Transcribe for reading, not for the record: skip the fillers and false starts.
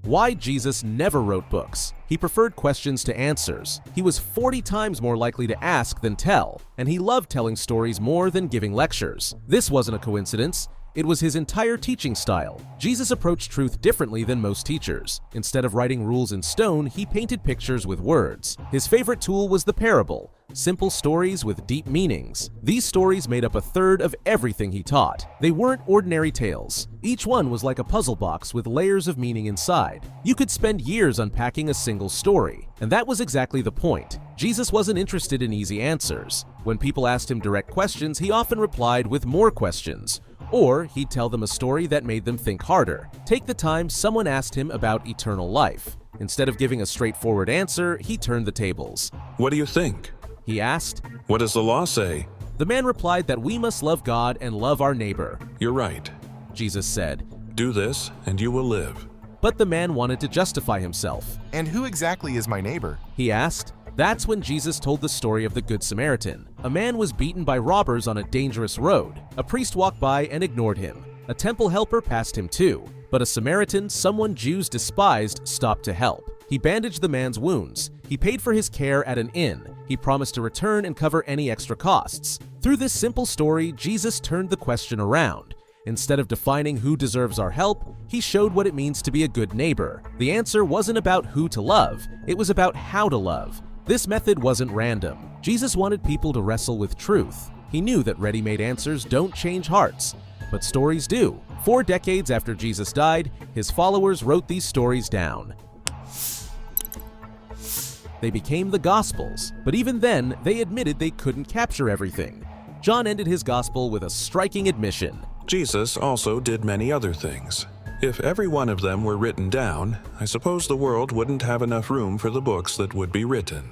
Why Jesus never wrote books. He preferred questions to answers. He was 40 times more likely to ask than tell, and he loved telling stories more than giving lectures. This wasn't a coincidence. It was his entire teaching style. Jesus approached truth differently than most teachers. Instead of writing rules in stone, he painted pictures with words. His favorite tool was the parable, simple stories with deep meanings. These stories made up a third of everything he taught. They weren't ordinary tales. Each one was like a puzzle box with layers of meaning inside. You could spend years unpacking a single story. And that was exactly the point. Jesus wasn't interested in easy answers. When people asked him direct questions, he often replied with more questions. Or he'd tell them a story that made them think harder. Take the time someone asked him about eternal life. Instead of giving a straightforward answer, he turned the tables. What do you think? He asked. What does the law say? The man replied that we must love God and love our neighbor. You're right. Jesus said. Do this, and you will live. But the man wanted to justify himself. And who exactly is my neighbor? He asked. That's when Jesus told the story of the Good Samaritan. A man was beaten by robbers on a dangerous road. A priest walked by and ignored him. A temple helper passed him too. But a Samaritan, someone Jews despised, stopped to help. He bandaged the man's wounds. He paid for his care at an inn. He promised to return and cover any extra costs. Through this simple story, Jesus turned the question around. Instead of defining who deserves our help, he showed what it means to be a good neighbor. The answer wasn't about who to love, it was about how to love. This method wasn't random. Jesus wanted people to wrestle with truth. He knew that ready-made answers don't change hearts, but stories do. 4 decades after Jesus died, his followers wrote these stories down. They became the Gospels, but even then, they admitted they couldn't capture everything. John ended his Gospel with a striking admission. Jesus also did many other things. If every one of them were written down, I suppose the world wouldn't have enough room for the books that would be written.